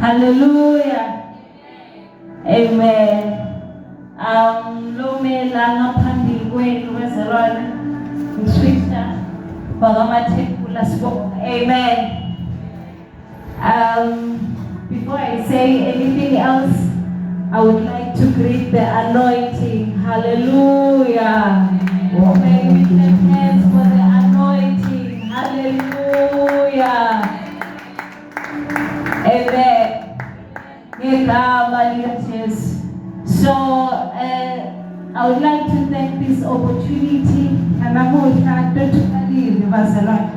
Hallelujah. Amen. Lumela ngaphambi kwenu bezalwane ngiswitha bakamathebula sibonga. Amen. Before I say anything else, I would like to greet the anointing. Hallelujah. May we clap hands for the anointing. Hallelujah. Amen. So I would like to take this opportunity and I'm going to leave the Barcelona.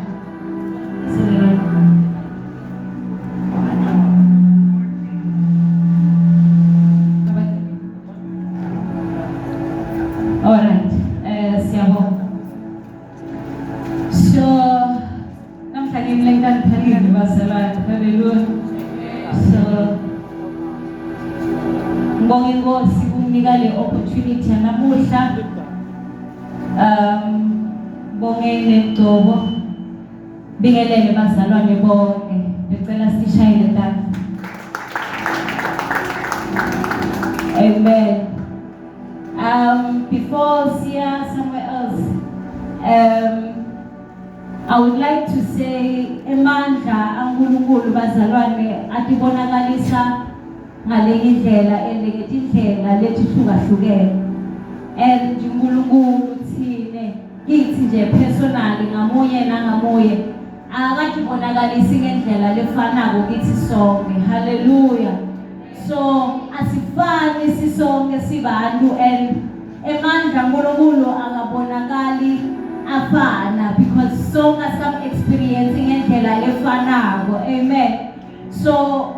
Alright, siyabonga. So, namhlanje ngilengani phakile bazalwane. Hallelujah. So, ngibonga inkosi ukunika le opportunity namuhla. Bongene Gcobo. Bingelele bazalwane bonke. Ngicela sishayele tandla. Amen. Before Sia somewhere else, I would like to say emandla aNkulunkulu bazalwane atibonakalisa ngale indlela indlela lethi hlukahlukene. And uNkulunkulu thine kithi nje personally ngamunye nangamunye akatibonakalisi ngendlela lefanako kithi sonke. Hallelujah. So asifani sisonke sibantu and emandla uNkulunkulu akabonakali afana because sonke some experiencing ngendlela lefanako. Amen. So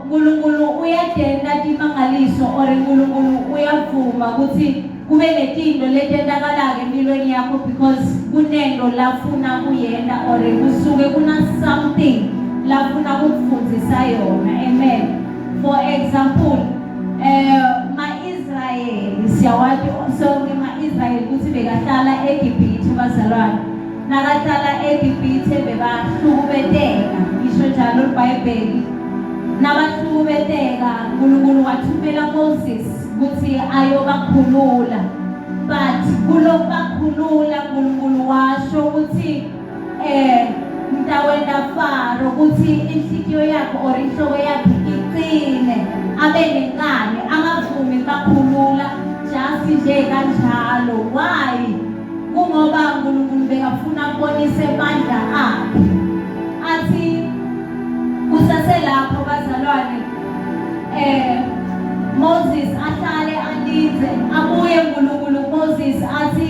uNkulunkulu uyadenda timangaliso or uNkulunkulu uyavuma ukuthi kube nezinto letendakala empilweni yakho because kunento lafuna uyenda or kusuke kuna something lafuna ukufundisa yona. Amen. For example, ma-Israyeli siyawati sonke ma-Israyeli ukuthi bekahlala eGibhithe bazalwane. Nakahlala eGibhithe bebahlukumezeka. Ngisho njalo iBhayibheli. Nabahlukumezeka uNkulunkulu wathumela Moses ukuthi ayobakhulula. But kulokubakhulula uNkulunkulu washo ukuthi mntawenda Faro ukuthi inhliziyo yakho or inhloko yakho iqine abe nenkani angavumi bakhulula just nje kanjalo. Why? Kungoba uNkulunkulu bekafuna ukubonisa amandla akhe. Athi kusaselapho bazalwane Moses ahlale alinde abuye uNkulunkulu Moses athi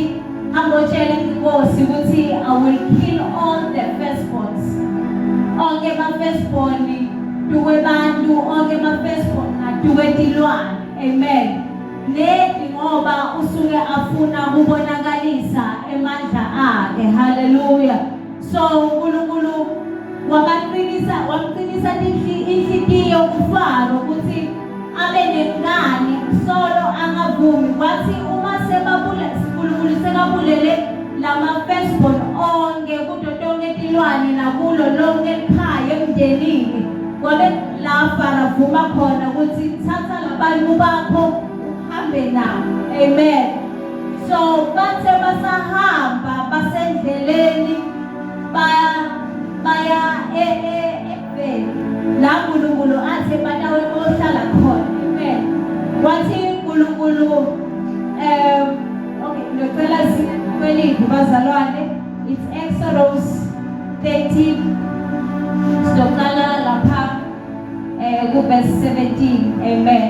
ambotshele inkosi ukuthi I will kill all the firstborns. Onke ma-firstborn duwe bantu, onke ma-firstborn duwe tilwane. Amen. Leti ngoba usuke afuna ukubonakalisa emandla akhe. Hallelujah. So uNkulunkulu wamqinisa inhliziyo kuFaro ukuthi abe nenkani solo angavumi. Kwathi uma uNkulunkulu sekabulele lama-firstborn onke kuto tonke tilwane nakulo lonke ekhaya emndenini, kwabe la Faro avuma khona ukuthi thatha labantu bakho uhambe nabo. Amen. So bathe basahamba basendleleni baya eBhetheli la uNkulunkulu athe batawe ohlala khona. Amen. Wathi uNkulunkulu okay ngicela sikweliphi bazalwane, it's Exodus 30 sizoqala lapha ku-verse 17. Amen.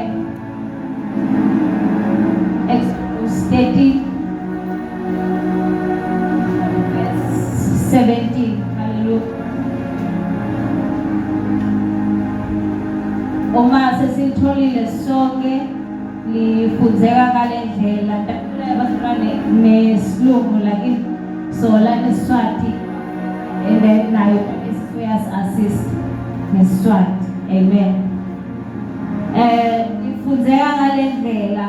Exodus 30 verse 17. Uma sesitholile sonke lifundzeka kalendlela takula abasifane nesilungu like so la neSiswati and then nayo isifuyas assist neSiswati. Amen. Lifundzeka kalendlela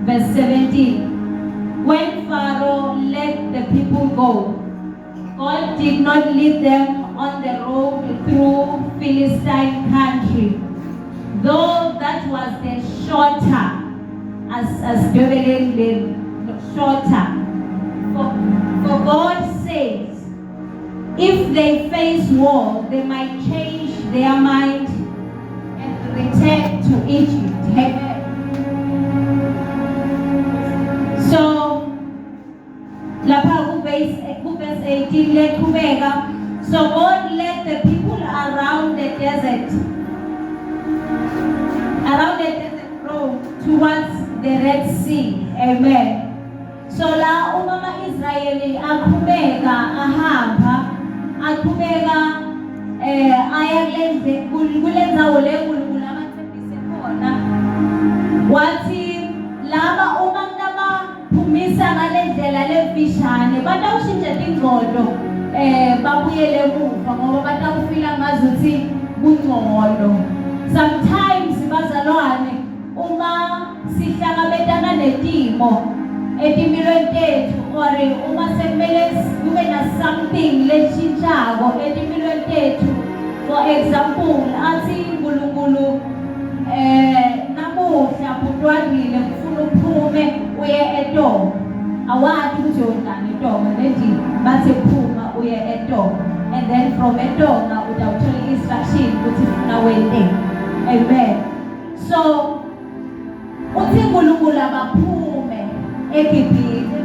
verse 17. When Pharaoh let the people go, God did not lead them on the road through Philistine country, though that was the shorter, as Bebele shorter. For God says, if they face war, they might change their mind and return to Egypt. Amen. So, verse 18, so God led the people around the desert road towards the Red Sea. Amen. So la umama Israeli akhubeka ahamba aya kulenzawo le uNkulunkulu amathembise khona. Wathi laba uma baphumisa ngalendlela lemfishane batawushintsha ingqondo babuyele emuva ngoba batawufila ngazuthi kungcono. Sometimes bazalwane uma sihlangabetana netimo etimilweni tethu or uma sekumele kube na something leshintshako etimilweni tethu, for example athi uNkulunkulu namuhla budwangile kufuna uphume uye eTonga, awathi ukuthi uyodana eTonga lethi bathi phuma uye eTonga, and then from eTonga utawuthola instruction ukuthi ufuna wende. Amen. So uthi uNkulunkulu abaphume eGibhithe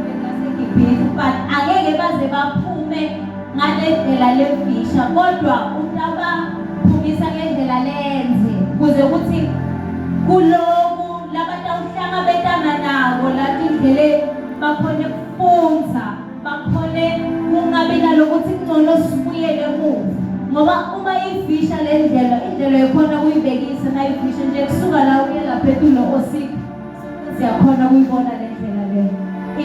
but angeke baze baphume ngalendlela lemfisha, kodwa utabaphumisa ngendlela lenze kuze ukuthi kuloku labatawuhlangabetana nabo lathi indlela bakhone ukufunza, bakhone kungabi nalokuthi ngcono sibuyele emuva, ngoba uma ifisha lendlela indlela ekhona kuyibekisa na ifisha nje kusuka la uye lapha etulo osika siyakhona kuyibona lendlela le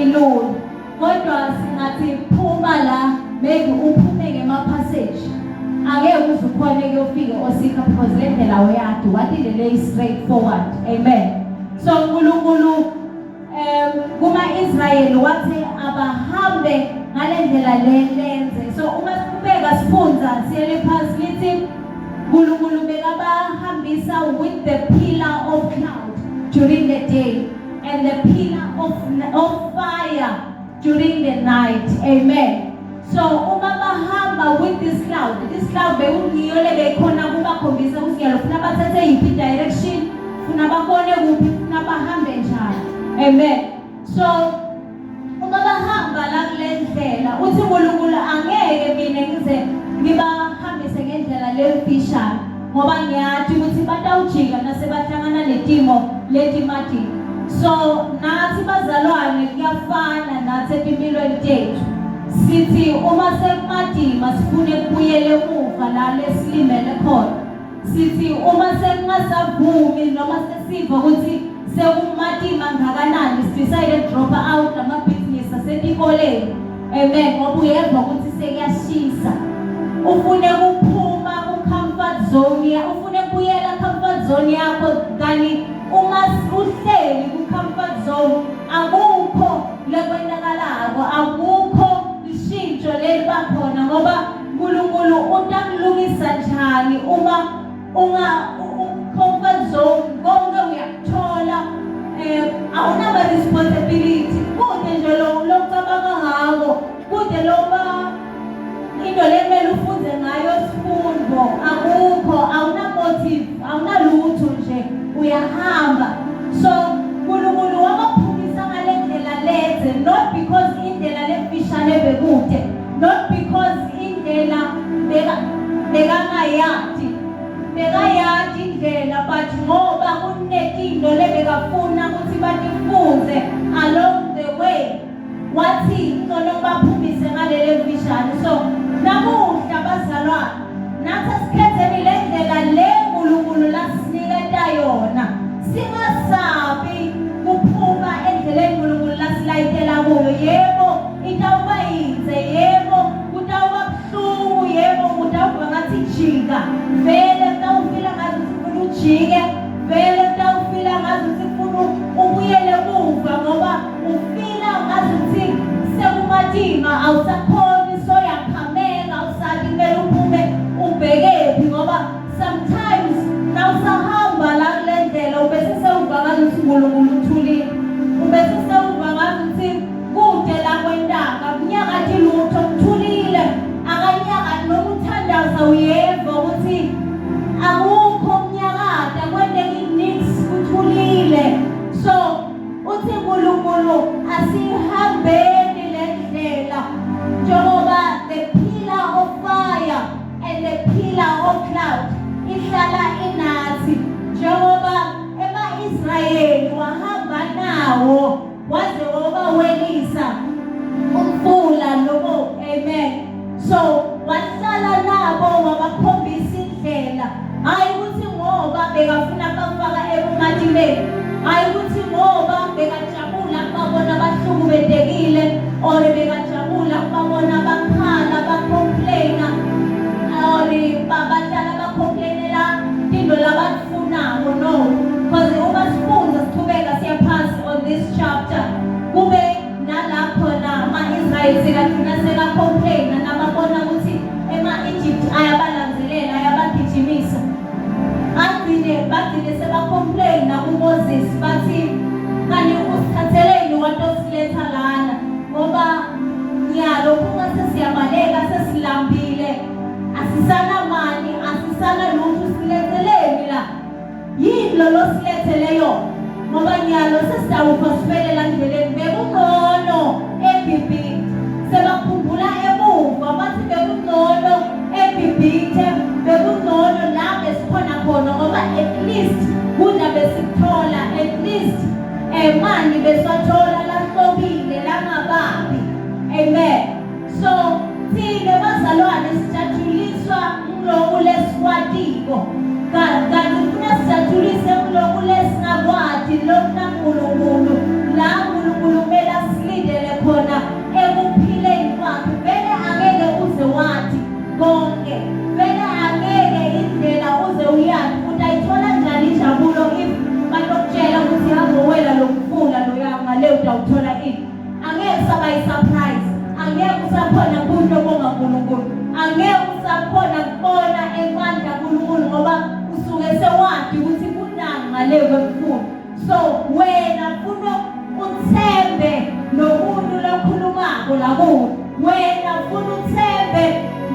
ilula. Kodwa singathi phuma la maybe uphume ngemapassage angeke uzukhona ukufika osika because lendlela uyadi wathi le straight forward. Amen. So uNkulunkulu kuma Israel wathi abahambe ngalendlela lenze. So uma sibeka sifunza siyele phansi lithi uNkulunkulu bekabahambisa with the pillar of cloud during the day and the pillar of fire during the night. Amen. So uma bahamba with this cloud bekungiyo lebekhona kubakhombisa ukuthi ngiyalofuna bathathe yiphi direction, funa bakone kuphi, funa bahambe njani. Amen. So uma bahamba la kulendlela uthi uNkulunkulu angeke mina ngize ngibahambise ngendlela lemfishane ngoba ngiyathi ukuthi batawujika nasebahlangana netimo letimati. So nathi bazalwane kuyafana nathi etimilweni tethu, sithi uma sekumadima sifune kubuyele emuva la lesilimele khona, sithi uma sekungasavumi noma sesiva ukuthi sekumadima ngakanani sidecide drop out amabhizinisi asetikoleni. Amen. Ngoba uyezwa ukuthi sekuyashisa ufune ukuphuma comfort zone, ufune kubuyela comfort zone yakho, kanti uma uhleli ku-comfort zone akukho lekwenzakalako, akukho ishintsho lelibakhona ngoba uNkulunkulu utakulungisa njani uma comfort zone konke uyakuthola, awunaba responsibility kude nje lokucabanga ngako, kude loba into lemele ufunze ngayo sifundo akukho, awunamotive, awunalutho nje uyahamba. So uNkulunkulu wabaphumisa ngalendlela lenze, not because indlela lemfishane bekude, not because indlela bekangayadi indlela, but ngoba kunetinto lebekafuna ukuthi batifunze along the way, wathi ngcono baphumise ngalele mfishane. So namuhla bazalwane nathi sikhetheni lendlela le uNkulunkulu lasiniketa yona, singasabi kuphuma endleleni uNkulunkulu lasilayitela kuyo. Yebo itawuba yinze, yebo kutawuba buhlungu, yebo kutawuba ngathi jika, vele utawufila ngathi ufuna ujike, vele utawufila ngathi ufuna ubuyele emuva ngoba ufila ngathi uthi sekumadima awusakhoni, soyakhameka, awusathi kumele uphume ubhekephi ngoba sometimes nawusahamba la kulendlela ubese sewuva ngathi uNkulunkulu uthulile, ubese sewuva ngathi uthi kude la kwentanga kunyakathi lutho kuthulile, akanyakathi noma uthandaza uyeva ukuthi akukho kunyakatha kwendeki nix kuthulile. So uthi uNkulunkulu asihambeni lendlela njengoba the pillar of fire and the pillar of cloud ihlala inathi, njengoba ema-Israyeli wahamba nawo waze wabawelisa umfula lobo. Amen. So wahlala nabo wabakhombisa indlela, hayi ukuthi ngoba bekafuna bafaka ebumatimeni, hayi ukuthi ngoba bekajabula babona abahluku asisana mani, asisana lutho siletheleni la. Yini lo siletheleyo? Ngoba nyalo sesitawufa sifelela ndleleni bekungcono eGibhithe. Sebakhumbula emuva bathi bekungcono eGibhithe, bekungcono la besikhona khona ngoba at least kudla besikuthola, at least mani besathola lahlobile langababi. Amen. So thina bazalwane sijathuliswa ngilokhu lesikwatiko. Kanti kufuna sijatulise ngilokhu lesingakwati lokhu naNkulunkulu la uNkulunkulu kumele asilindele khona ekuphileni kwakhe. Vele angeke uze wathi konke, vele angeke indlela uze uyazi ukuthi ayithola njani injabulo if batokutshela ukuthi hazowela lokufuna loyanga le utawuthola ini. Angeke saba yi-surprise, angeke usakhona kuhle bonga uNkulunkulu, angeke usakhona kubona emandla kaNkulunkulu ngoba usuke sewazi ukuthi kunani ngale kwemfundo. So wena funa uthembe nomuntu lokhulumako lakuwe, wena funa uthembe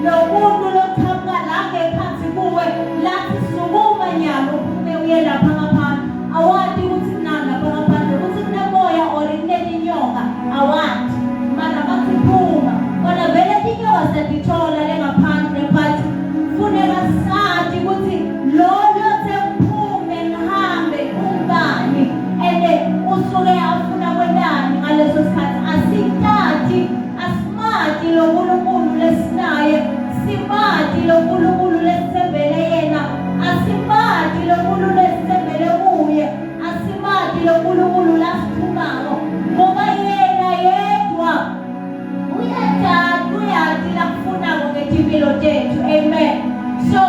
nomuntu loqhamuka la ngephansi kuwe lathi sukuma nyalo uphume uye lapha ngaphandle. Awadi ukuthi kunani lapha ngaphandle, ukuthi kunemoya or kunetinyoka, awadi. Mara bathi phuma, kona vele tinyoka siyatithola le ngaphandle, but funeka sathi ukuthi lo yothe uphume ngihambe ungani ende usuke afuna kwendani ngaleso sikhathi. Asithathi asimati lo nkulunkulu lesinaye, simati lo nkulunkulu lesithembele yena, asimati lo nkulunkulu lesithembele kuye, asimati lo nkulunkulu lasithumako ngoba yena yedwa uyathi lakufunako ngetimpilo tethu. Amen. So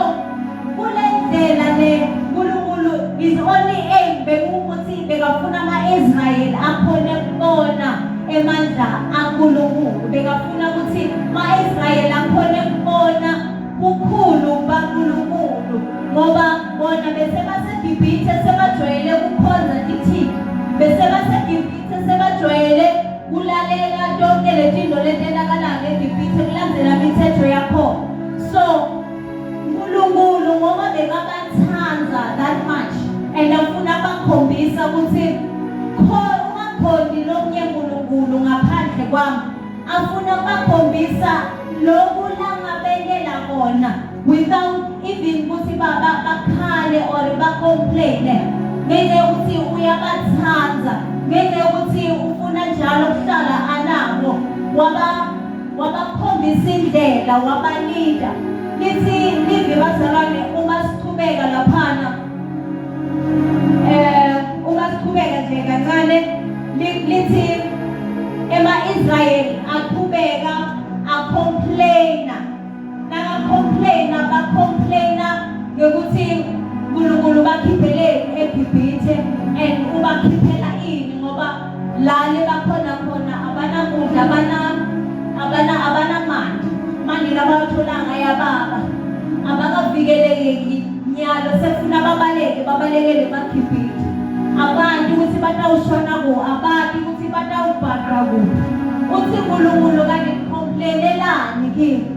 kule ndlela le uNkulunkulu is only aim bekuthi bekafuna ama-Israyeli akhone kubona emandla kaNkulunkulu, bekafuna ukuthi ama-Israyeli akhone kubona ubukhulu baNkulunkulu ngoba bona besebaseGibhithe sebajwayele ukukhonza ithixo, besebaseGibhithe sebajwayele kulalela zonke lezinto lezenakalayo eGibhithe kulandela imithetho yakhona. So uNkulunkulu ngoba bekabathanda that much and afuna bakhombisa ukuthi ungakhoni lomunye uNkulunkulu ngaphandle kwami, afuna bakhombisa lokhu langabekela kona without even ukuthi bakhale or bacomplain. Ngeke ukuthi uyabathanda, ngeke ukuthi ufuna njalo kuhlala anabo, wabakhombisa indlela, wabalinda. Lithi live bazalwane uma siqhubeka laphana, uma siqhubeka nje kancane, lithi ema-Israyeli aqhubeka acomplaina, bacomplaina ngokuthi uNkulunkulu bakhiphele eGibhithe and ubakhiphela ini ngoba lale bakhona khona abanakudla, abanamandla, manje labatholanga yababa abakavikeleki nyalo sefuna babalekele eGibhithe. Abantu ukuthi batawushona ku, abadi ukuthi batawubhaqwa ku. Uthi uNkulunkulu kanti complainelani kimi?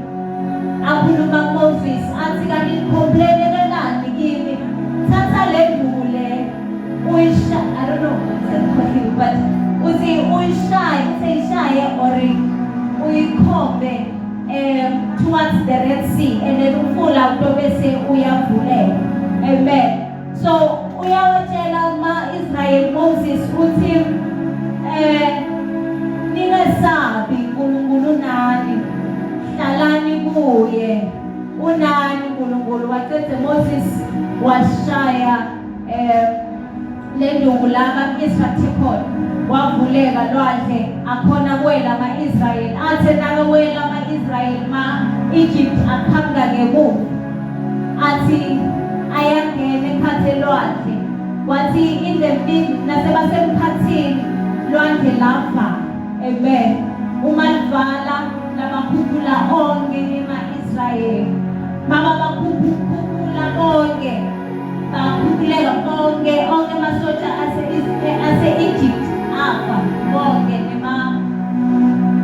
Akhuluma kuMoses athi kanti complainelani kimi? Thatha le nduku le uyisha, I don't know but uthi uyishaye or uyikhombe towards the Red Sea and then umfula utobese uyavuleka. Amen. So uyawatshela ama-Israyeli Moses uthi ningesabi uNkulunkulu nani, hlalani kuye, unani uNkulunkulu. Wacede Moses washaya le nduku la ama-Israyeli khona, wavuleka lwandle akhona kwela ama-Israyeli. Athe nakawela ama-Israyeli ma-Egypt aqhamuka ngemuva, athi ayangena ekhathe lwandle, wathi nasebasemkhathini lwandle lava. Amen. Uma livala labakhuphula onke ema-Israyeli, mama bakhuphula onke, bakhuphuleka onke amasotsha ase-Egypt afa bonke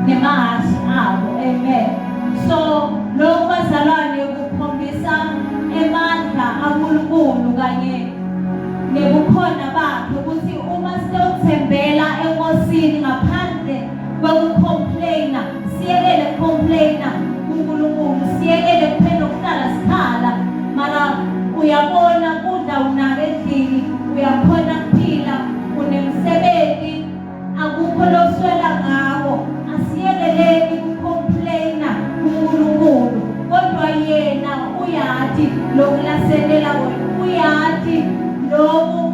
nemahashi abo. Amen. So lokhu bazalwane thini ngaphandle kokucomplaina. Siyekele complaina kuNkulunkulu, siyekele kuphela ukuhlala sikhala. Mara uyabona kudla unako endlini, uyakhona kuphila, unemsebenzi, akukho loswela ngawo. Asiyekeleni ukucomplaina kuNkulunkulu, kodwa yena uyathi lokulaselela wena, uyathi lokhu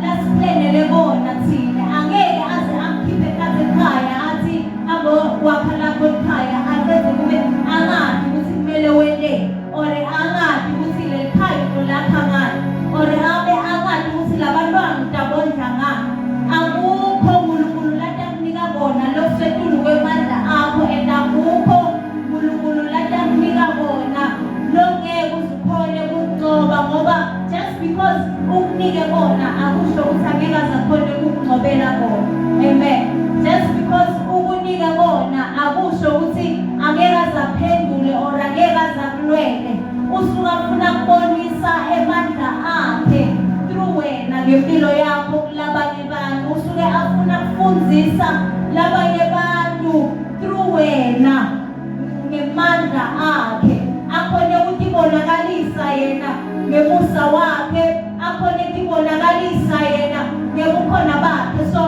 lasiplenele kona thina. Angeke aze amkhiphe kaze ekhaya athi abo wakha lakho ekhaya azenze kube angathi ukuthi kumele wele, or angathi ukuthi le khaya ulakha ngani, or abe angathi ukuthi labantwana utabondla ngani. Akukho uNkulunkulu lathi akunika bona lokusetulu kwemandla akho, and akukho uNkulunkulu lathi akunika bona longeke uzikhone ukugcoba, ngoba just because ukunike bona akusho ukuthi angeke azakhone ukugcobela bona. Amen. Just because ukunika bona akusho ukuthi angeke azaphendule or angeke azakulwele. Usuka afuna ukubonisa emandla akhe through wena ngempilo yakho kulabanye abantu. Usuke afuna ukufundzisa labanye abantu through wena ngemandla akhe. Akhone ukubonakalisa yena ngemusa wakhe, akhone ukubonakalisa yena ngebukhona bakhe. So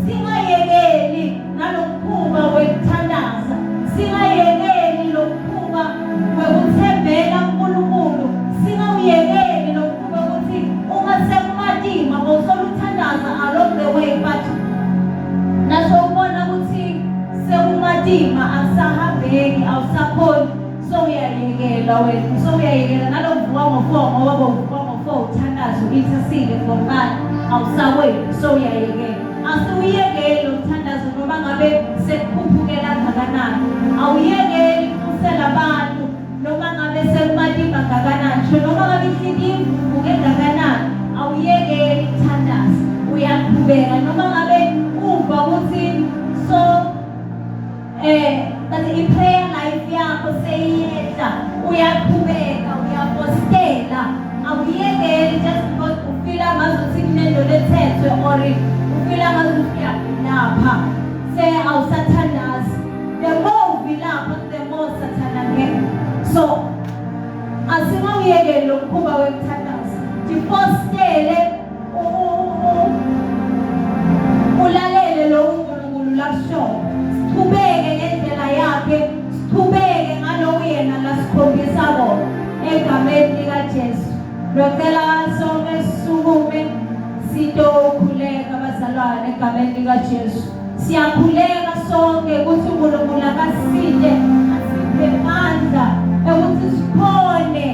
singayekeli nalokhuba wekuthandaza, singayekeli lokhuba wekuthembela kuNkulunkulu, singawuyekeli lokhuba ukuthi uma sekumadima ngosoluthandaza along the way, but naso ubona ukuthi sekumadima asahambeki, awusakhoni, so uyayekela wena, so uyayekela nalokuvuka ngo-4 ngoba bovuka ngo-4 uthandaza intercede for man, awusaweli, so uyayekela. Asiwuyekeli umthandazo noma ngabe sekukhuphukela kangakanani, awuyekeli ukusela abantu noma ngabe sekumadima kangakanani, noma ngabe inhliki ivuke kangakanani, awuyekeli ukuthandaza, uyaqhubeka noma ngabe uva ukuthi so kanti i-prayer life yakho seyiyehla, uyaqhubeka, uyapostela, awuyekeli just because ufila ngazuthi kunento lethethwe or ufila ngazuthi uyapha se awusathandazi. The more uvilapha, the more Satan angena. So asingawuyekeli lokhuba wekuthandaza, tipostele, ulalele lo uNkulunkulu lakushoyo, siqhubeke ngendlela yakhe, siqhubeke ngaloku yena lasikhombisa bona egameni likaJesu. Ngicela sonke sisukume sitokhuleka bazalwane egameni likaJesu. Siyakhuleka sonke ukuthi uNkulunkulu akasinde, asiphe amandla ukuthi sikhone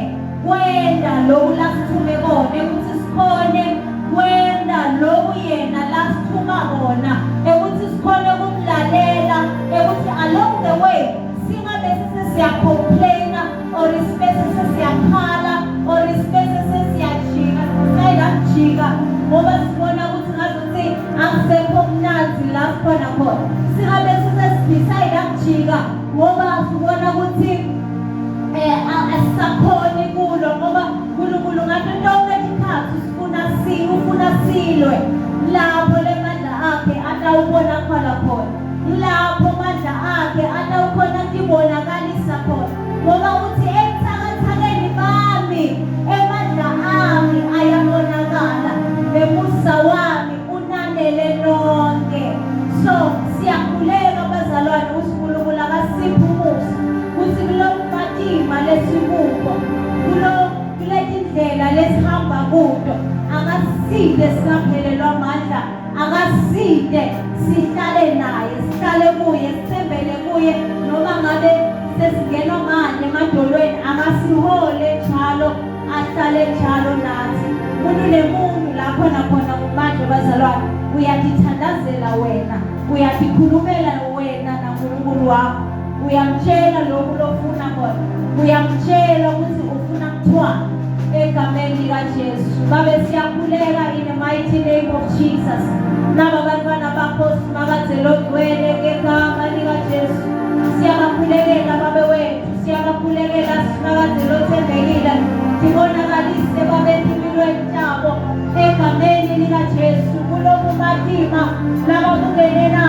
kwenda lokhu lasithume kona, ukuthi sikhone kwenda lokhu yena lasithuma kona, ukuthi sikhone ukumlalela, ukuthi along the way singabe sesiyacomplaina or isibese sesiyakhala or isibese sesiyajika, sayajika ngoba sibona ukuthi ngazuthi akusekho mnanzi la sikhona khona. Singabe sesibisayida kujika ngoba sibona ukuthi asisakhoni kulo, ngoba uNkulunkulu ngathi lonke isikhathi ufuna silwe lapho le mandla akhe atawubona khona, lapho mandla akhe atawukhona kubonakalisa khona, ngoba uthi ebuthakathakeni bami emandla ami ayabonakala, bemusa wami unanele lonke. So siyakhuleka bazalwane ukuthi uNkulunkulu akasiphe umusa ukuthi kulokumadima lesikuko, kuleti ndlela lesihamba kudo, akaside singaphelelwa amandla, akaside sihlale naye, sihlale kuye, sithembele kuye, noma ngabe sesingenwa ngane emadolweni, akasihole njalo, ahlale njalo nathi. Umuntu nemuntu lapho nakhona manje bazalwane, uyatithandazela wena, uyatikhulumela wena naNkulunkulu wakho, uyamtshela lokhu lofuna khona, uyamtshela ukuthi ufuna kuthwani egameni likaJesu. Babe siyakhuleka in the mighty name of Jesus. Naba bantwana bakho sibakazela ogcwele ngegama likaJesu. Siyabakhulekela babe wethu, siyabakhulekela sibakazela othembekile, sibonakalise babe empilweni zabo egameni likaJesu. Kulokumadima laba kungenela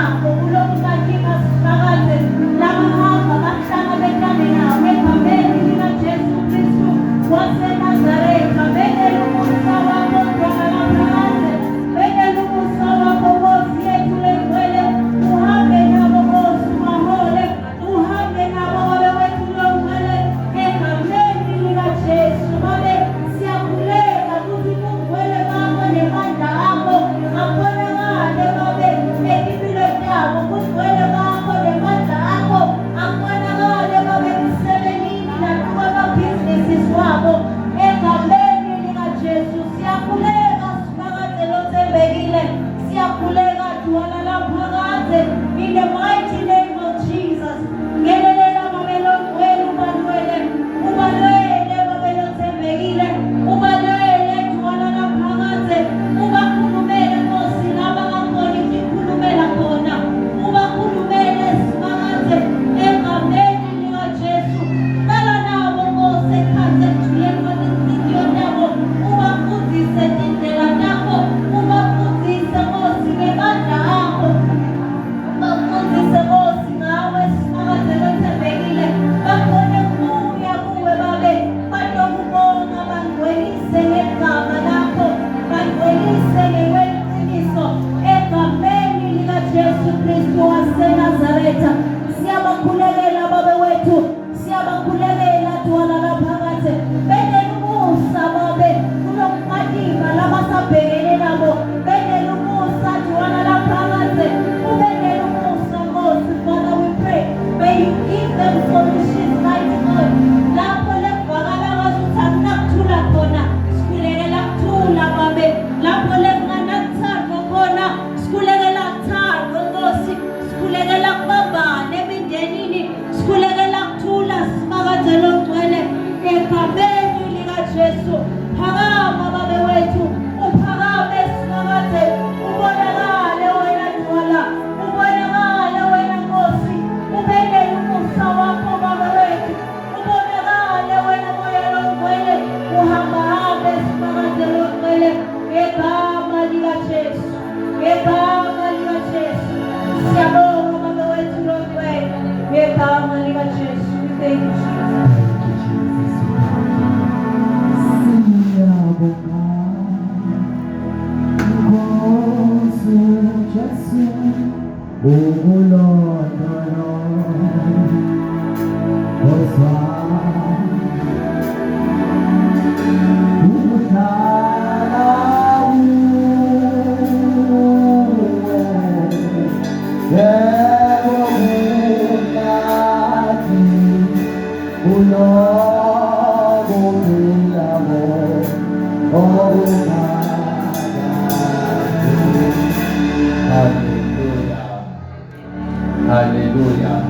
Hallelujah.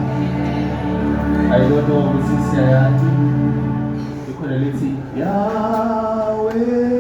I don't know Mrs. Sayati. You could have seen Yahweh.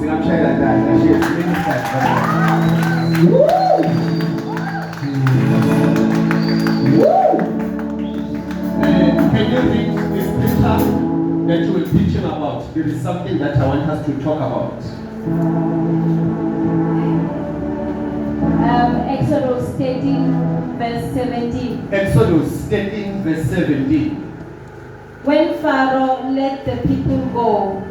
singamshayela ndala. She is ministered. Can you read the scripture that you were teaching about? There is something that I want us to talk about. Exodus 13, verse 17. Exodus 13, verse 17. When Pharaoh let the people go,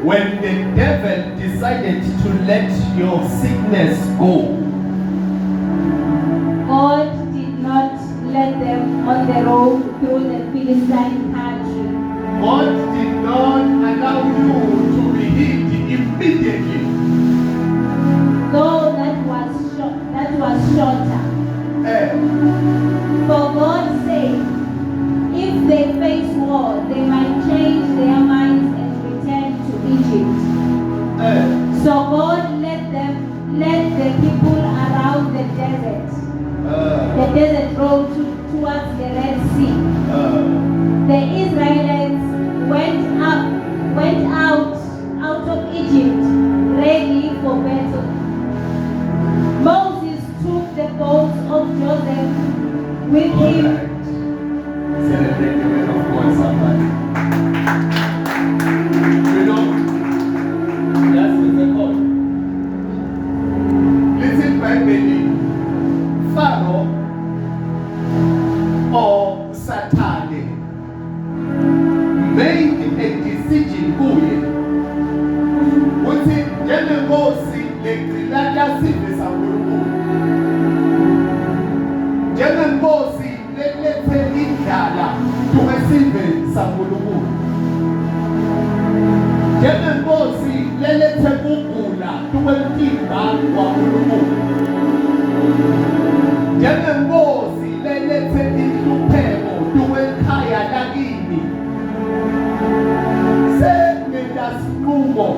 When the devil decided to let your sickness go, God did not let them on the road through the Philistine country. God did not allow you to be healed immediately. Though that was shorter. For God said, if they face war, they might change their minds and return to Egypt. So God let the people around the desert road towards the Red Sea. The Israelites went out of Egypt ready for battle. Moses took the bones of Joseph with him. Celebrate the word of God, somebody. You know, that's the second. Listen, my baby. Pharaoh or Satan made a decision kuye ukuthi njengenkosi leqilaka sibe sankulunkulu, njengenkosi lelethe indlala tuke sibe sankulunkulu, njengenkosi lelethe ukugula tuke mtimba wankulunkulu, njengenkosi lelethe inhlupheko tuke ekhaya lakini. Sengedasinqumo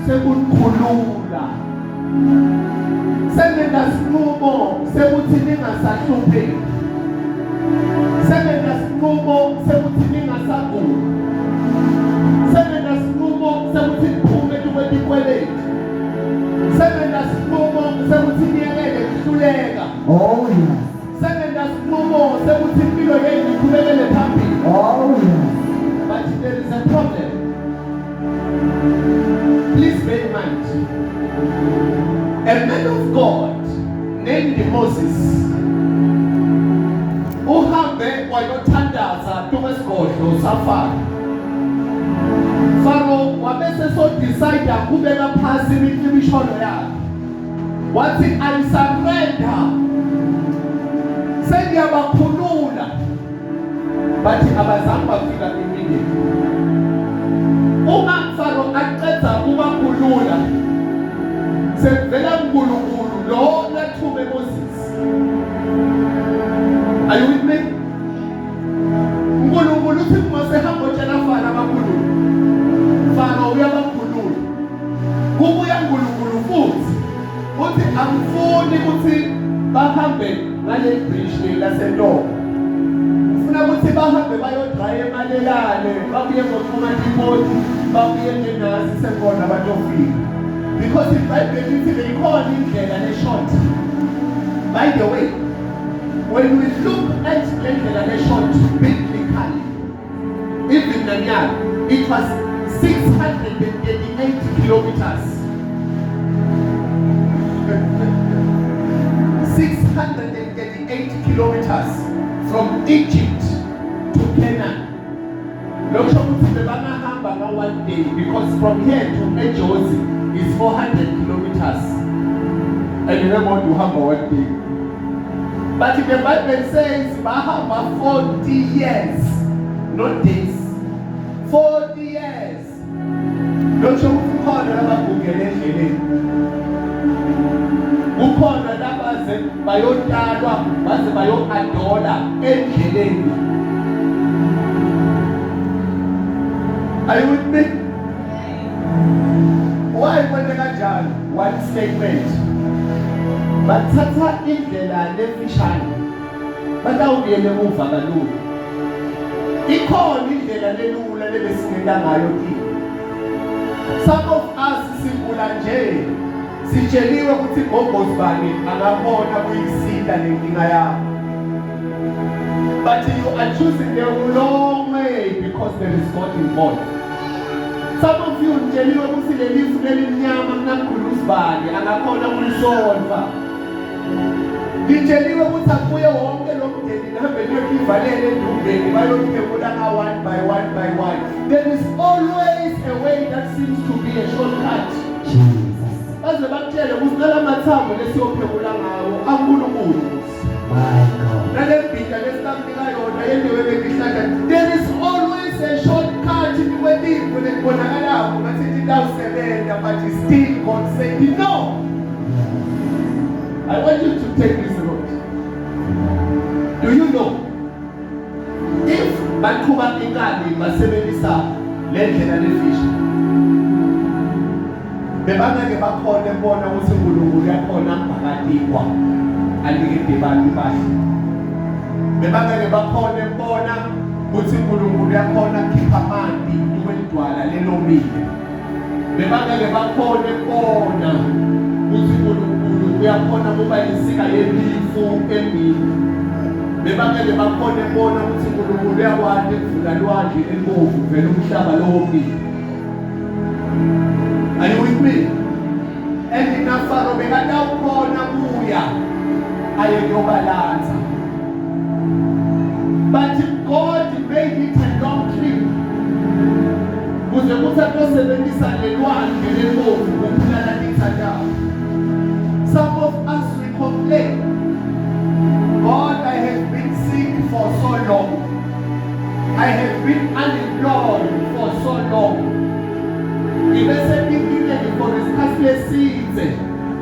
sekukhulula, sengedasinqumo sekuthi ningasahlupheki, sengedasinqumo sekuthi ningasaguli, sengedasinqumo sekuthi niphume tukwetikweleti, sengedasinqumo sekuthi niyekele kuhluleka. Oh yes. Sengedasinqumo sekuthi impilo yenu iqhubekele phambili. Oh yes. But there is a problem. Please bear in mind, a man of God named Moses, uhambe wayothandaza tukwesigodlo saFaro. Pharaoh wabese so decide ukubeka phasi imisholo yakhe. Wathi I surrender. Sengiyabakhulula. Bathi abazange bafika immediately. Uma Pharaoh aqeda ukubakhulula, sekuvela uNkulunkulu lo lethume Moses. Are you with me? uNkulunkulu uthi Mose hamba utshela Pharaoh abakhulule. Pharaoh uyabakhulula. Kubuya uNkulunkulu futhi uthi angifuni ukuthi bahambe ngale bridge laseNtoko. Ufuna ukuthi bahambe bayodraya emalelane, babuye ngokuphuma ipoti, babuye njengazi sekhona batofika. Because iBhayibheli lithi beyikhona indlela le-short. By the way, when we look at indlela le-short biblically, even Nanyana, it was 638 kilometers. 638 kilometers from Egypt to Canaan. Lokusho ukuthi bebangahamba nga one day, because from here to Ejozi is 400 kilometers. And remember what you have one day. But the Bible says bahamba 40 years, not days. 40 years. Lokusho ukuthi khona labagugele endleleni. Kukhona labaze bayotalwa baze bayo-adola endleleni. Are you with me? Why kwente kanjalo? One statement. Bathatha indlela lefishane batawubuyele emuva kalula. Ikhona indlela lelula lebesingena ngayo kini. Some of us sivula nje sitsheliwe ukuthi gogos bani angakhona ukuyisida lenkinga yakho. But you are choosing the wrong way because there is God involved. Some of you njeliwe ukuthi lelifu lelimnyama kunakhulu usibani angakhona ukulisolva. Njeliwe ukuthi akuye wonke lo mdeni nihambe niyokivalele endumbeni bayophekula nga one by one by one. There is always a way that seems to be a shortcut. Baze bakutshele ukuthi nala mathambo lesiyophekula ngawo ankulunkulu. My God. Nalebhida lesitamnika yona yendiwe bekihlaka. There is always a shortcut kwelifu lekubonakalayo ngathi idawusebenza but still God said no. I want you to take this note. Do you know if baqhuba inkani basebenzisa le ndlela lefish bebangeke bakhona bona ukuthi uNkulunkulu yakhona akadikwa alikede abantu bahle bebangeke bakhona bona ukuthi uNkulunkulu yakhona khipha amanti kwelidwala lelomile bebangeke bakhona bona ukuthi uNkulunkulu uyakhona kuba insika yelifu emini bebangeke bakhona bona ukuthi uNkulunkulu uyakwazi ukuvula lwandle elibomvu vele umhlaba lowomile. Are you with me? And Faro bekadawukhona kuya ayeyobalanza. But God made it a long trip. Kuze kuthi atosebenzisa lelwandle lelibomvu ukubulala inhlandawo. Some of us we complain. God, I have been sick for so long. I have been unemployed for so long. Ibesebikile for isikhathi eside.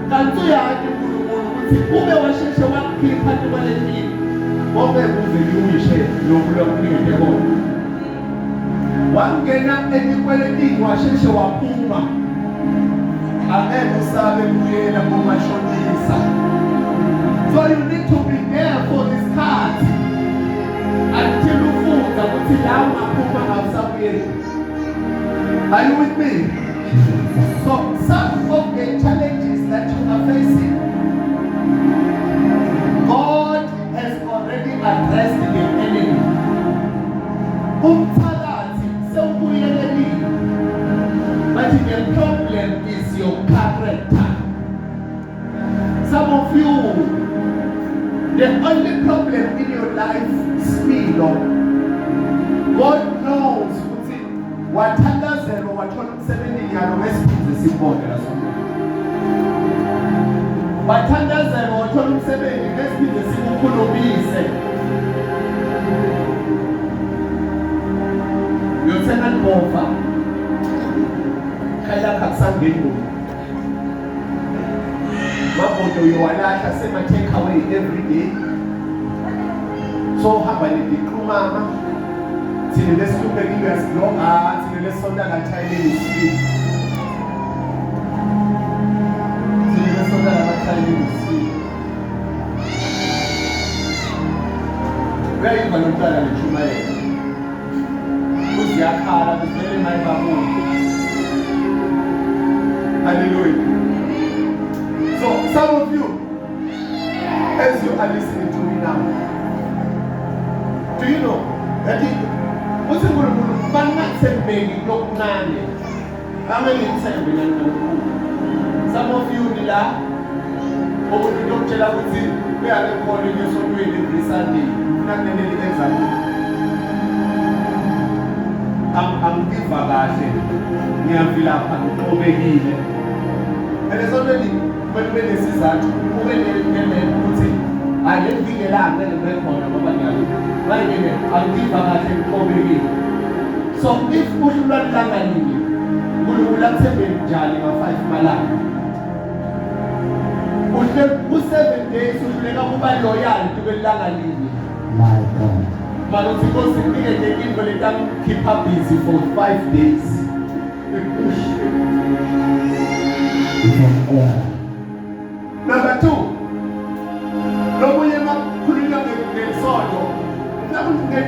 Kanti uyazi uNkulunkulu ukuthi ube washeshe wakhipha kubalekile. Ngobe kuze uyishe lokulokungeke bona. Wangena enikweletini washeshe waphuma. Angeke usabe kuyela kumashonisa. So you need to be there for this card until you feel that what you have Are you with me? So some of the challenges that you are facing, God has already addressed the enemy. But the problem is your character. Some of you, the only problem in your life is speed. God knows what others and what 70 years is important. What others and what 70 years is important. Lieutenant Bova, Kaya Katsangibu. Mabodo Yowanaka say my take away every day. So happen the crew mama. Till the super years grow up, till the Sunday and Chinese sleep. Till the Sunday and Chinese sleep. Very voluntary and Chumae. Who's Yakara, the very my babu. Hallelujah. So, some of you, as you are listening to me now, do you know that what's the word? But not saying baby, no nanny. How many times we know? Some of you, Nila, or you don't tell us we are calling you so doing every Sunday. Not any example. I'm divagating. Near Villa and Obegine. And it's already. When this is that, when they put it, I didn't think a lot, then the record of I'll give her a thing. So if we should not land, we will not say Jali or 5 Malang. We 7 days, we should not be loyal to the Langali. My God. But it's because they keep her busy for 5 days. Number 2, Roboyama Kuriga Soto. Now we get a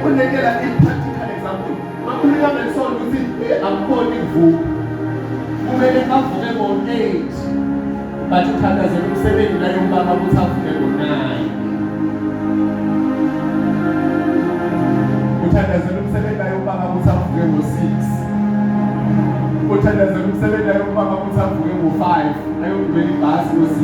practical example. Makuliga and Soto, I'm calling you. Who made it bavuke ngo-8 but uthandazela umsebenzi la yombaba ukuthi avuke ngo-9. Uthandazela umsebenzi la yombaba ukuthi avuke ngo-6. Uthandazela umsebenzi la yombaba ukuthi avuke ngo-5 ayogibela ibhasi ngo-6.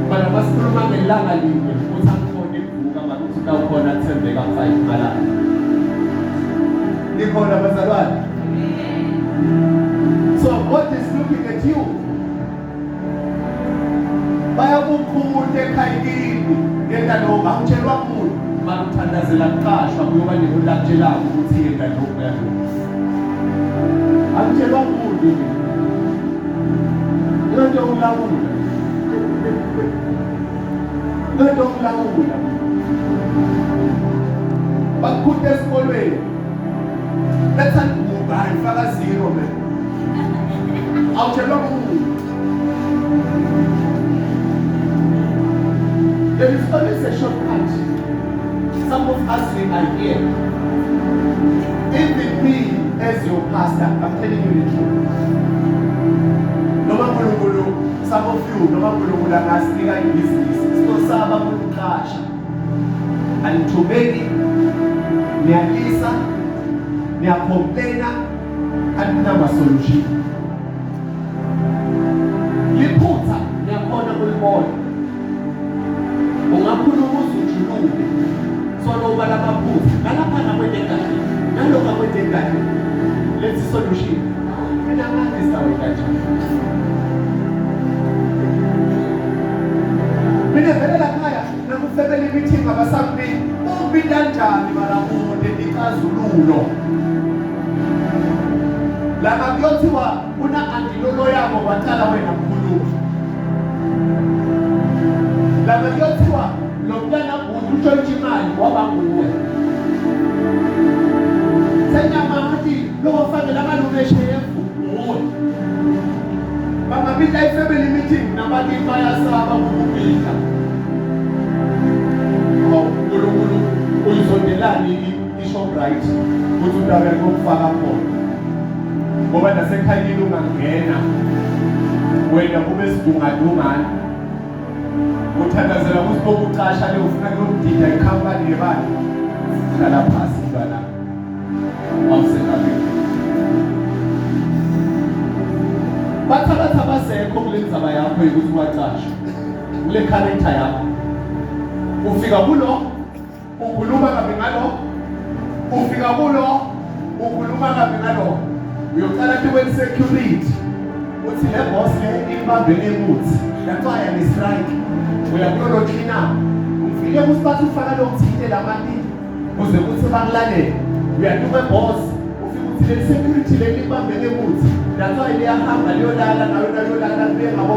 Mana basikhuluma ngelanga linye ukuthi akukhona ivuka manje ukuthi kawukhona athembeka 5 malanga. Nikhona bazalwane? So God is looking at you. Bayakukhunta ekhayini ngenda lokho awutshelwa umuntu manje uthandazela kuqashwa kuyoba nekulakutshelayo ukuthi yenda lokho yakho. Awutshelwa umuntu into ukulawula. Into ukulawula. Bakukhunta esikolweni. Let's move by faka 0 man. Awutshelwa umuntu. There is always a shortcut. Some of us we are here. Even me as your pastor, I'm telling you the truth. Noma Mulungu, some of you, noma Mulungu angasika business. Sisaba kulukasha. And to make it, niyalisa, niyacomplaina, and naba solution. Liphutha niyakhona kulibona. Ungakhuluma uzujuluke. So noba labaphutha nalapha nakwende kahle. Nalokho akwende kahle. Let's solution. Mina ngathi sawe kanjani. Mina vele lakhaya nakusebenza meeting abasambi ubinda kanjani balamude ikazululo. Lama kuyothiwa una andilolo yabo batala wena mkhuluma. Lama kuyothiwa lo mntana usho imali waba nguwe. Senyamati lo wafakela amalungu eshefu nguwe. Bangabita ifamily meeting nabantu bayasaba ukubika. Unkulunkulu uyizondelani iShoprite ukuthi undaba lokufaka khona. Ngoba nasekhayini ungangena wena kube sidungadungana uthandazela ukuthi bokuqasha le ufuna ukudida icompany yebani hlala phansi bana awusenabe bathatha basekho kule ndzaba yakho ukuthi waqasha kule character yakho ufika kulo ukhuluma kabi ngalo ufika kulo ukhuluma kabi ngalo uyocala kuwe security uthi le boss le ibambele emuthi yaqaya ne strike uyakulo clean up ufike kusiphatha ufaka lo mthinte lamandi uze kuthi bakulalele uyaduka boss ufike uthi le security le ibambele emuthi yaqaya liyahamba liyolala nayo liyolala kube ngabo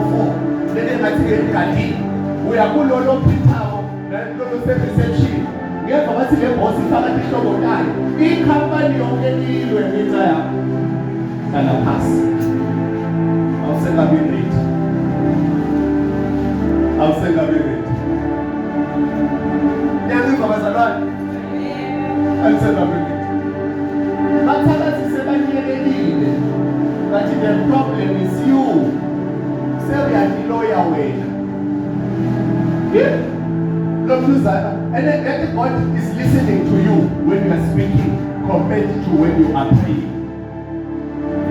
4 lele ngathi ngegadi uyakulo lo phithawo lo reception ngeva bathi le boss ifaka ihlobo layo icompany yonke ilwe ngenxa yakho kana phansi awusengabi ready ngiyaziva bazalwane awusengabi ready bathakathi sebanyelelile but the problem is you sebuyandiloya wena and then God is listening to you when you are speaking compared to when you are praying.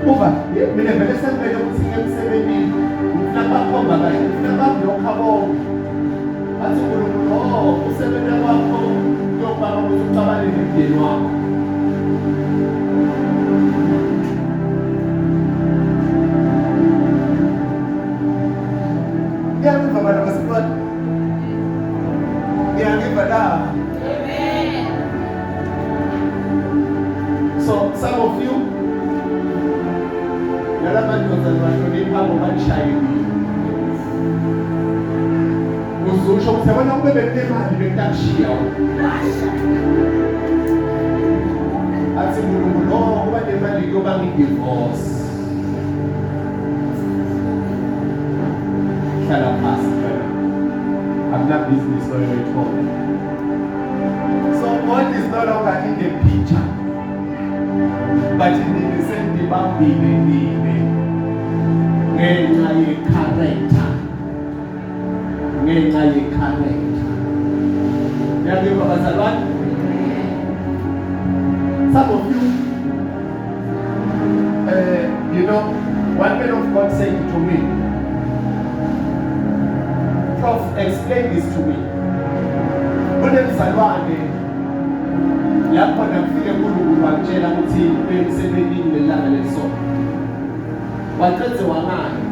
Over, mina vele sengivele ukuthi ngemsebenzini ngifuna bakhomba kahle ngifuna babhlokha bonke athi uNkulunkulu usebenza kwakho uyobaba ukuthi ucabane nemndeni wakho ngiyaviva bana basikwati ngiyaviva la. Amen. So some of you nalabantu bahlonipha ngobashayeli uzusho ukuthi abana kube benemali bekutashiya athi uNkulunkulu kuba nemali yoba ngidivorce hlala phansi I'm not business lawyer at all. So God is no longer in the picture but in the same ukuthi babhilelile ngenxa ye-character. Ngenxa ye-character. Ngiyabonga bazalwane. Some of you, you know, one man of God said to me, Prof, explain this to me. Kunemzalwane lapho nafike kuNkulunkulu wamtshela ukuthi bemsebenzini lelanga lesonto. Waqedze wangani.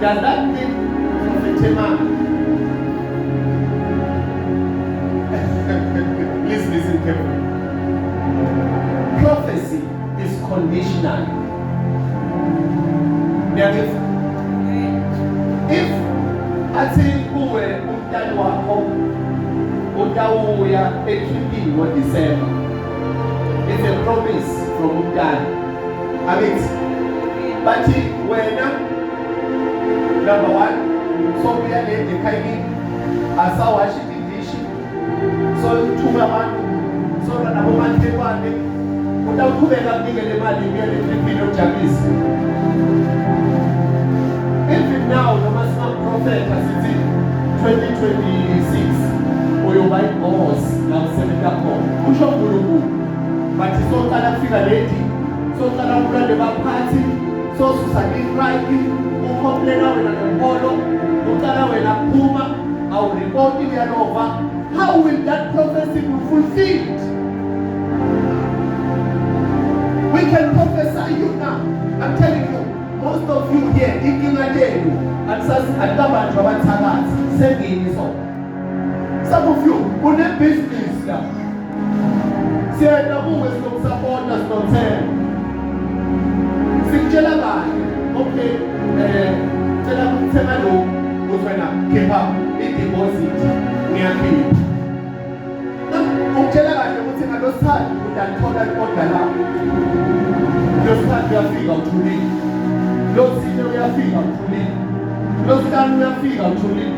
Does that mean Prophet Temane? Please listen carefully. Prophecy is conditional. If athi kuwe umntwana wakho utawuya ekhipini ngoDisemba, it's a promise from umntwana. Amen. But wena number one, so we are late ekhayeni asawashi didishi, so thuma abantu, so nabo bantekwane utawuqhubeka kunikele imali ngiyele ekhipini ojabulisa. Even now, noma singaprofeta sithi 2026 uyoba iboss la usebenza khona. Kusho uNkulunkulu. But soqala kufika late, soqala ukulande baphathi, sosusa i-strike, ucomplaina wena ngempolo, uqala wena kuphuma, awureport iyalova. How will that prophecy be fulfilled? We can prophesy you now. I'm telling you. Most of you here, inkinga yenu atabantu abathakathi sengini so. Some of you une business la. Siyena buke sinomsupporta sinothela. Sikutshela kahle. Okay, tshela ukuthenga lo ufena khipha i-deposit ngiyakhipha. Ukutshela kahle ukuthi ngalosithathu utalithola i-order lakho. Losithathu uyafika uthulile. Losine uyafika uthulile. Losihlanu uyafika uthulile.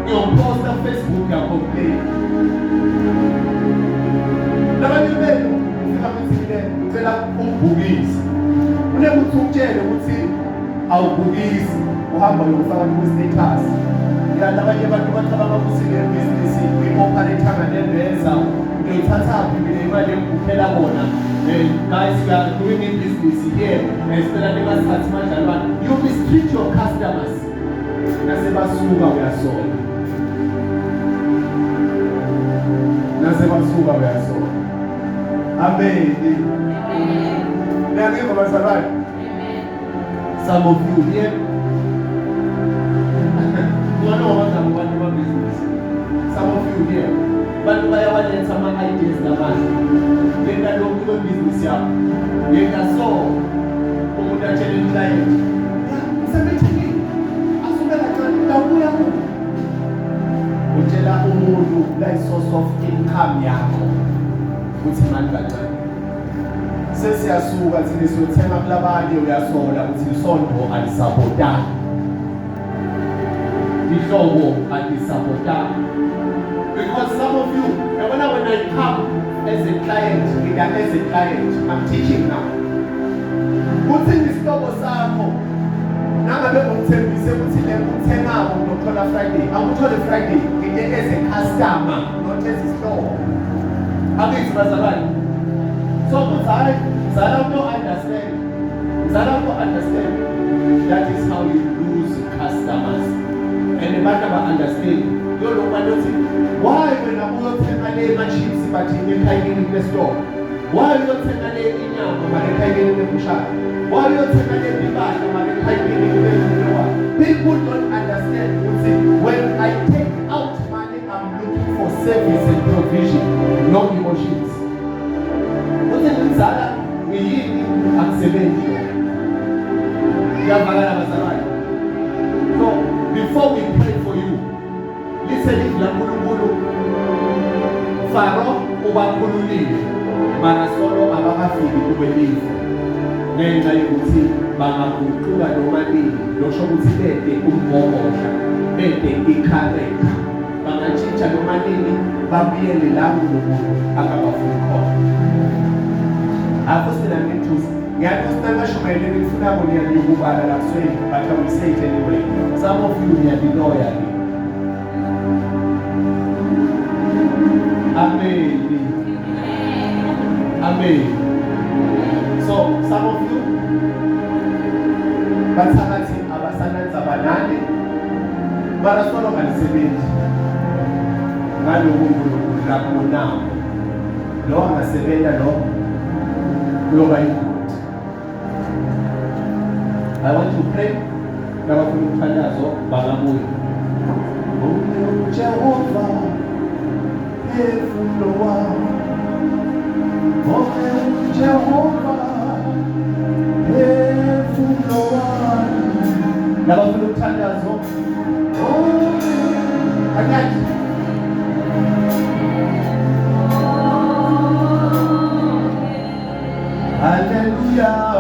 Ngiyoposta Facebook yakho play. Labanye benu ufika kuthile ucela umbukisi. Unekuthi ukutshele ukuthi awubukisi uhamba uyofaka ku-status. Ya labanye abantu bacabanga ukuthi le business i-operator ngendeza uyoyithatha phela imali ekuphela bona. Guys, we are doing in business here. You mistreat your customers. Nasebasuka uyasola. Nasebasuka uyasola. Amen. Amen. Amen. Some of you here, you know what I'm about business. Some of you here, but by our some ideas the man. Yenda lokho business yakho. Yenda so umuntu atshela client. Msebenzi asuke kancane uyabuya ku. Utshela umuntu la source of income yakho. Uthi manje kancane. Sesiyasuka thina siyothenga kulabanye uyasola ukuthi isonto alisupportana. Ihlobo alisupportana. Because some of you, when I come as a client, I'm teaching now. Uthi isihlobo sakho nangabe umthembise ukuthi le uthenga ngokuthola Friday, awuthole Friday ngike as a customer, not as isihlobo. Abithi bazalwane. So kuthi zala to understand. That is how you lose customers. And the matter of understanding. You know what I say? Why when I go to my chips but in the store? Why you take a day in your Why you take a day in people don't understand. When I take out money, I'm looking for service and provision, no emotions. What is Zara? We accept So before we pray for you, listen if la Nkulunkulu Faro ubakhululile mara solo abakafiki kubelifu ngenxa yokuthi bangaguquka noma nini losho ukuthi bede umbokosha bede ikhareka bangatshintsha noma nini babuyele lapho umuntu akabafuni khona. After spending a minute, yeah, just tell us my name is Funa when you move out of swing, but I will say it anyway. Some of you are the lawyer. Amen. Amen. So, some of you, bathakathi abasanenza abanani barasolo ngalisebenzi ngalokuNkulunkulu lapho nawo lo angasebenza lo kuyoba ingozi. I want to pray nabafuna umthandazo bangabuye. Jehova efundo wami Jehova efundo wami nabafuna umthandazo akathi hallelujah.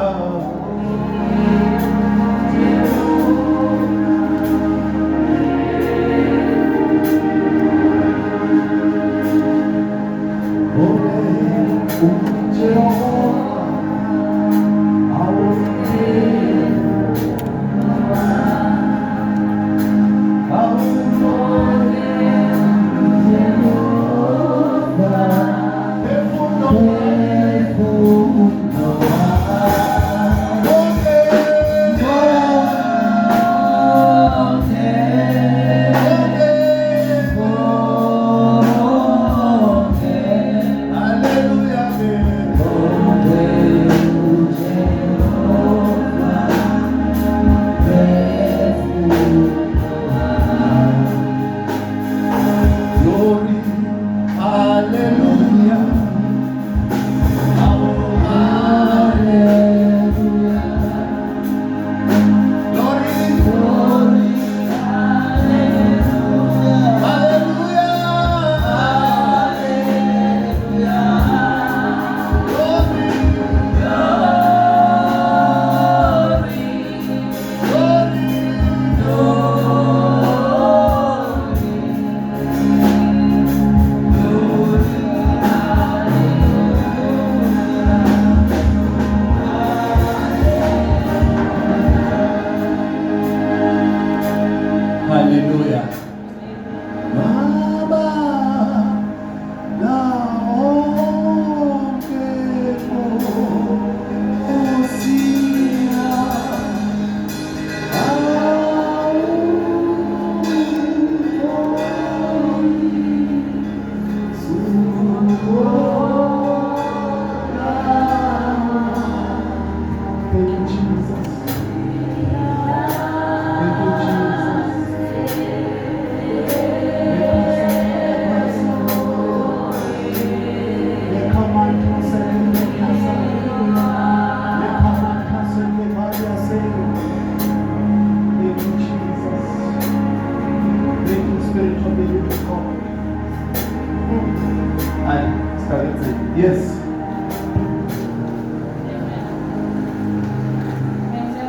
And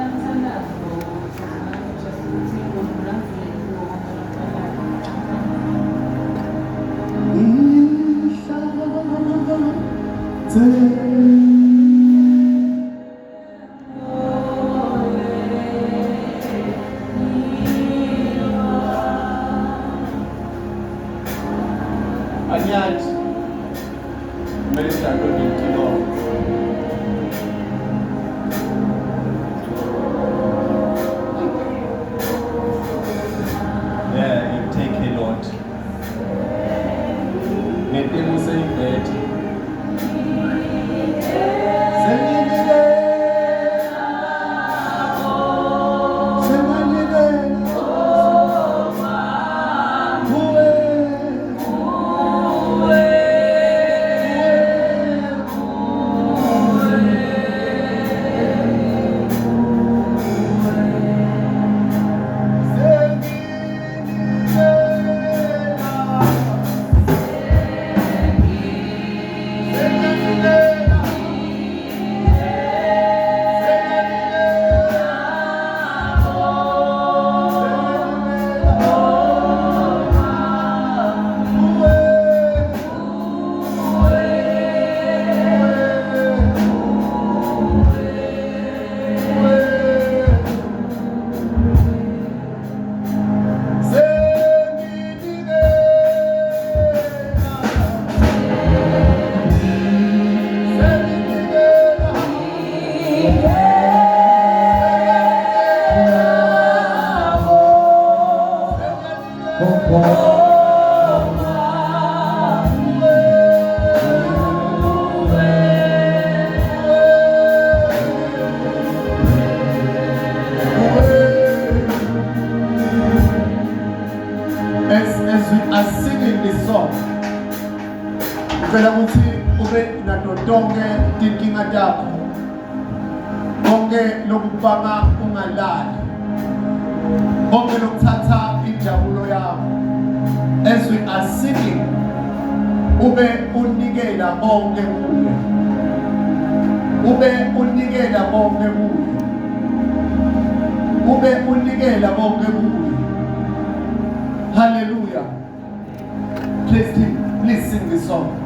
Ngicela ukuthi ube nato tonke tinkinga takho. Konke lokubanga ungalali. Konke lokuthatha injabulo yakho. As we are singing, ube unikela konke kuye. Ube unikela konke kuye. Ube unikela konke kuye. Hallelujah. Please sing this song.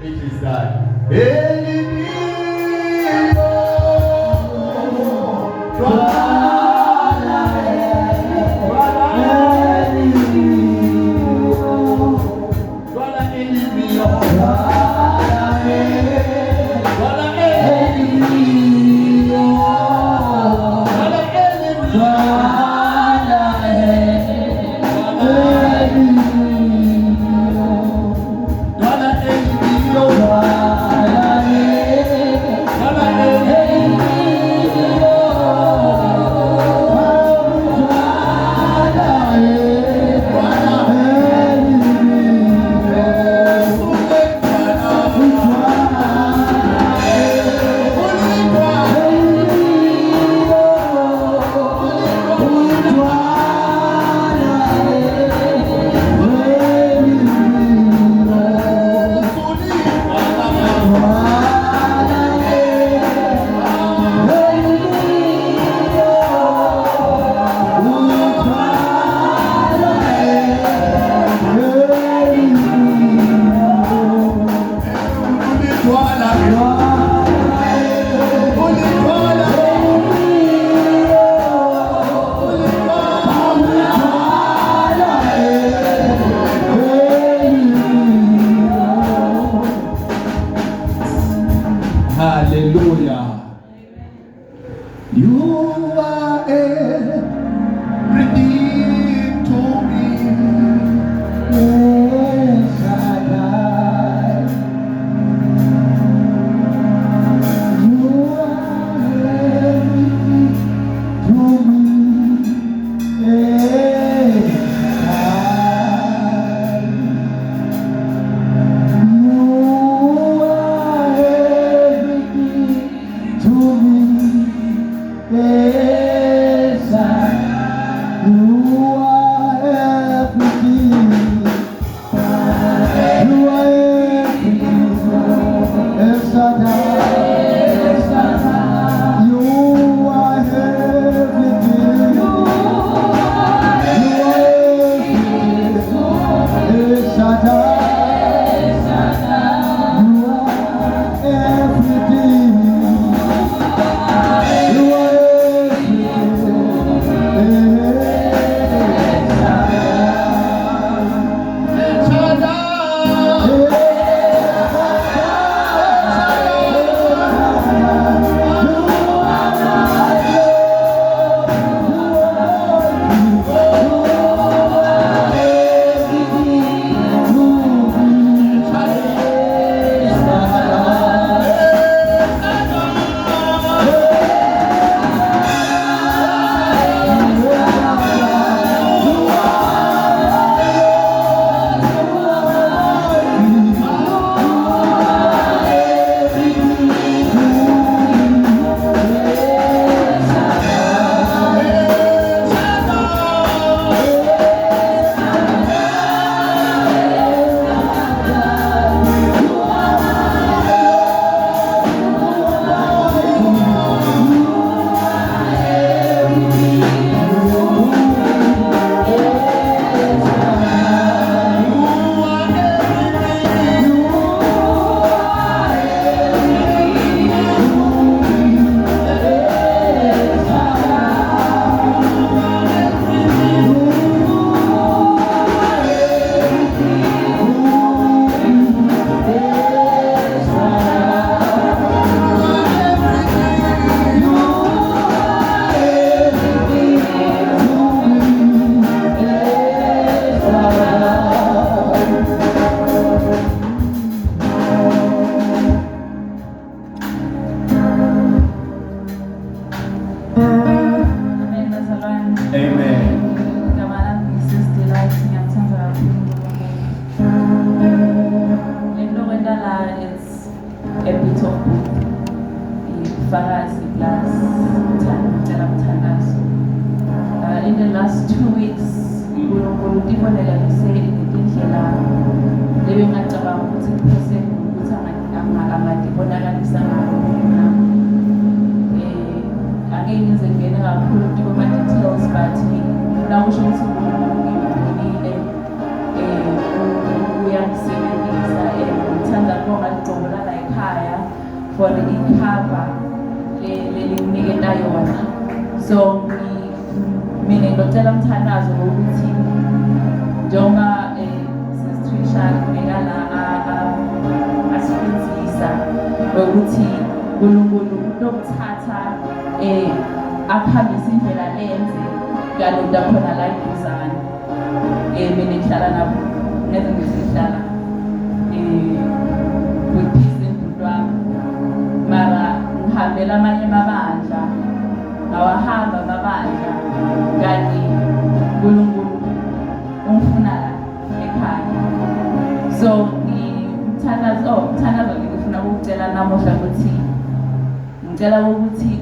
It is that. uyibonakalise indlela lebengacabanga ukuthi kuphose ukuthi angadibonakalisa ngayo mina. Angeke ngize ngene kakhulu kuma-details but ngifuna ukusho ukuthi ngibonile uyangisebenzisa ngithanda kubonga ligcobola la ekhaya for ikhava lelinginiketa yona. So mina ngicela umthandazo ukuthi njengoba Trisha ngekala asifundisa ukuthi uNkulunkulu utokuthatha akuhambisa indlela lenze kalula khona la iduzane. Mina ngihlala nabo ngeze ngihlala with peace in wami mara ngihambela amanye amabandla ngawahamba amabandla kanti uNkulunkulu ungifuna la ekhaya. So ngithandazo ngifuna ukutshela namuhla ukuthi ngicela ukuthi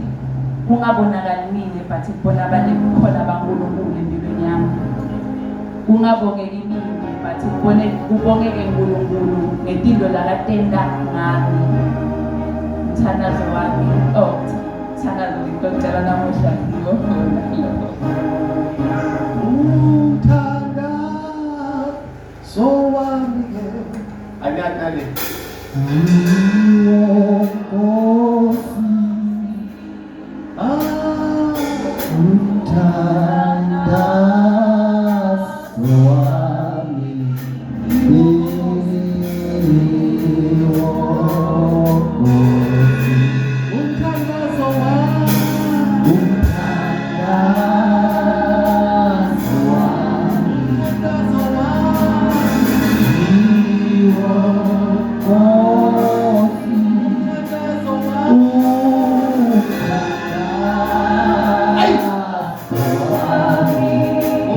kungabonakali mina but kubona abantu khona baNkulunkulu empilweni yami. Kungabongeki mina but kubongeke uNkulunkulu ngetilo lakatenda ngami. Mthandazo wami mthandazo ngicela namuhla ngiyofuna so wami anyatale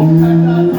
Amen.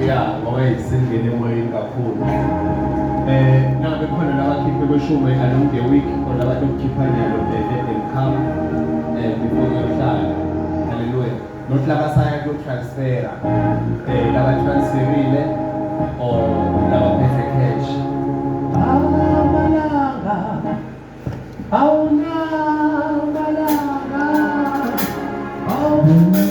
Yeah, ngoba isingene emoyeni kakhulu. Nabe khona nabakhiphe beshume along the week khona abantu ukukhipha nyalo come before yohlala. Hallelujah. Not laba saya ku transfer. Laba transferile or laba phethe cash. Amalanga. Awuna malanga. Awuna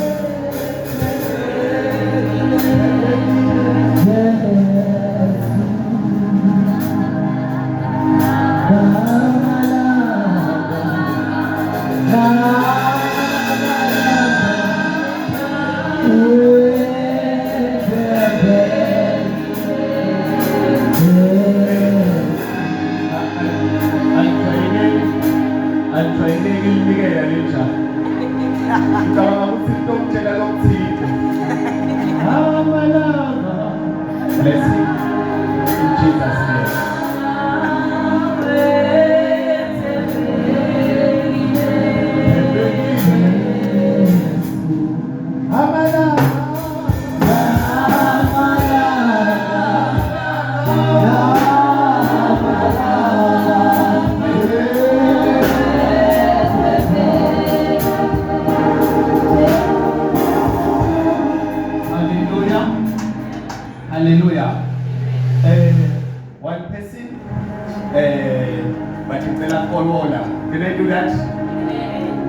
bless you in Jesus' name. Hallelujah. One person, but in the last corona, can I do that?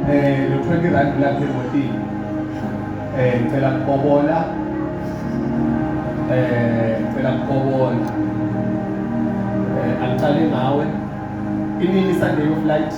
The 20 rand black emoti. The last corona, I'm telling now, in the Sunday of light.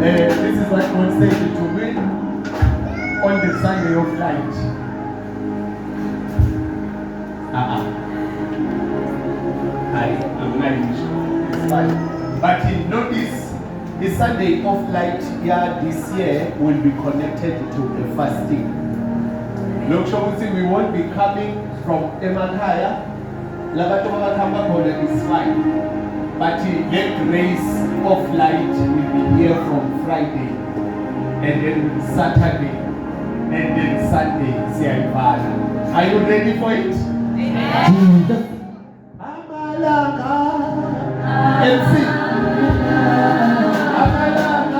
This is what God said to me on the Sunday of light. I'm not sure. It's fine. But notice the Sunday of light here this year will be connected to a fasting. Look, we won't be coming from Emakaya. Is fine. But the grace of light will be here from Friday, and then Saturday, and then Sunday. Are you ready for it? Amen. Amalanga. And sing. Amalanga.